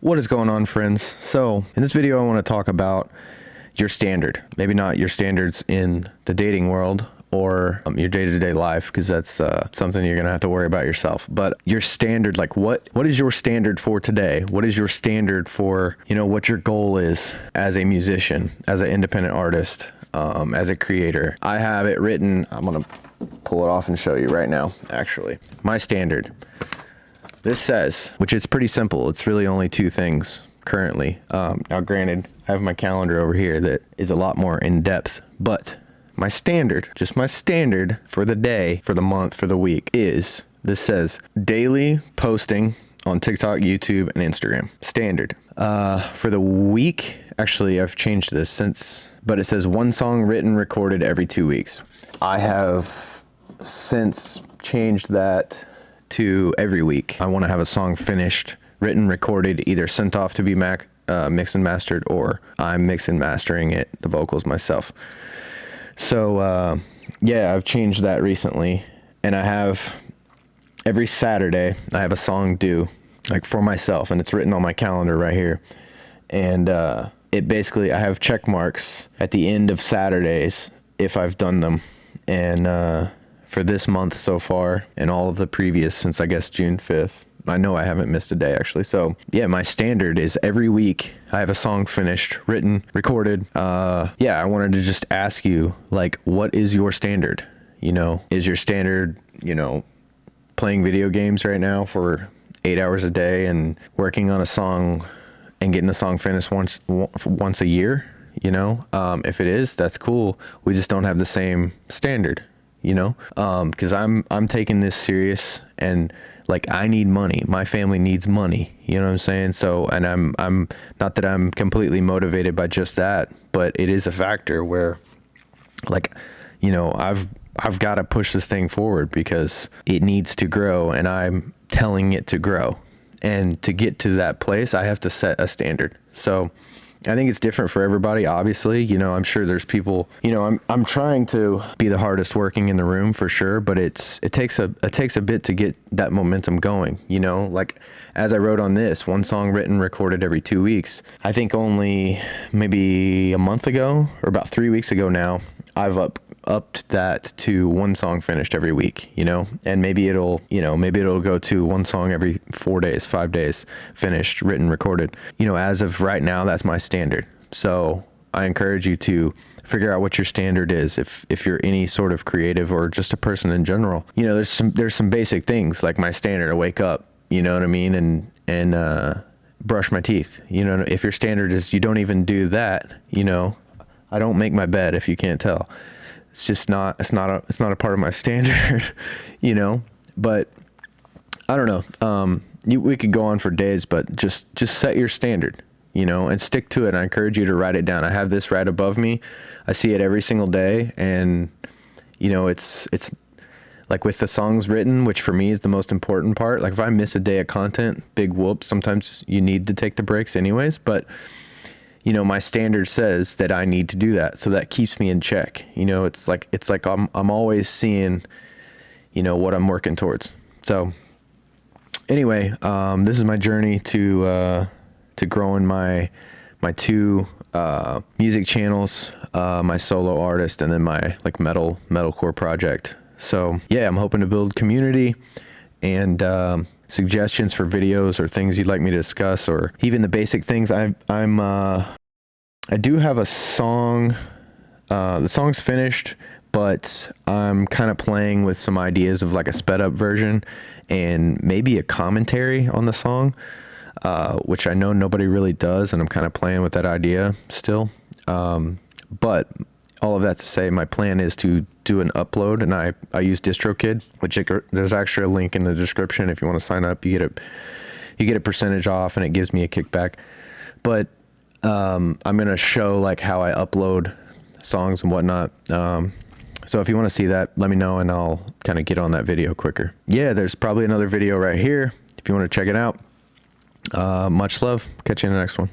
What is going on, friends? So in this video, I want to talk about your standard. Maybe not your standards in the dating world or your day-to-day life, because that's something you're gonna have to worry about yourself. But your standard, like what is your standard for today? What is your standard for, what your goal is as a musician, as an independent artist, as a creator? I have it written. I'm gonna pull it off and show you right now, actually. My standard. This says, which is pretty simple. It's really only two things currently. Now granted, I have my calendar over here that is a lot more in depth, but my standard, just my standard for the day, for the month, for the week is, this says daily posting on TikTok, YouTube, and Instagram. Standard. For the week, actually I've changed this but it says one song written, recorded every 2 weeks. I have since changed that to every week. I want to have a song finished, written, recorded, either sent off to be mixed and mastered, or I'm mixing and mastering it, the vocals myself. So yeah, I've changed that recently, and I have every Saturday I have a song due, like for myself, and it's written on my calendar right here. And it basically, I have check marks at the end of Saturdays if I've done them. And for this month so far, and all of the previous since I guess June 5th, I know I haven't missed a day actually. So yeah, my standard is every week I have a song finished, written, recorded. Yeah, I wanted to just ask you, like, what is your standard? Is your standard, playing video games right now for 8 hours a day and working on a song and getting a song finished once a year? If it is, that's cool. We just don't have the same standard, because I'm taking this serious, and like, I need money. My family needs money. You know what I'm saying? So, and I'm not that I'm completely motivated by just that, but it is a factor where, like, I've got to push this thing forward because it needs to grow, and I'm telling it to grow. And to get to that place, I have to set a standard. So I think it's different for everybody, obviously. I'm sure there's people, I'm trying to be the hardest working in the room for sure, but it takes a bit to get that momentum going, like as I wrote on this, one song written, recorded every 2 weeks. I think only maybe a month ago, or about 3 weeks ago now, I've upped that to one song finished every week, and maybe it'll go to one song every 4 days, 5 days, finished, written, recorded. As of right now, that's my standard. So I encourage you to figure out what your standard is. If you're any sort of creative or just a person in general, there's some basic things like my standard. I wake up, you know what I mean? And brush my teeth. If your standard is you don't even do that, I don't make my bed, if you can't tell. It's just it's not a part of my standard, but I don't know. We could go on for days, but just set your standard, and stick to it. I encourage you to write it down. I have this right above me. I see it every single day. And, it's like with the songs written, which for me is the most important part. Like if I miss a day of content, big whoop. Sometimes you need to take the breaks anyways, but my standard says that I need to do that. So that keeps me in check. It's like I'm always seeing, what I'm working towards. So anyway, this is my journey to growing my two music channels, my solo artist, and then my like metalcore project. So yeah, I'm hoping to build community and suggestions for videos or things you'd like me to discuss, or even the basic things. I do have a song, the song's finished, but I'm kind of playing with some ideas of like a sped up version and maybe a commentary on the song, which I know nobody really does, and I'm kind of playing with that idea still. But all of that to say, my plan is to do an upload, and I use DistroKid, which there's actually a link in the description. If you want to sign up, you get a percentage off, and it gives me a kickback. But I'm going to show like how I upload songs and whatnot. So if you want to see that, let me know, and I'll kind of get on that video quicker. Yeah, there's probably another video right here if you want to check it out. Much love. Catch you in the next one.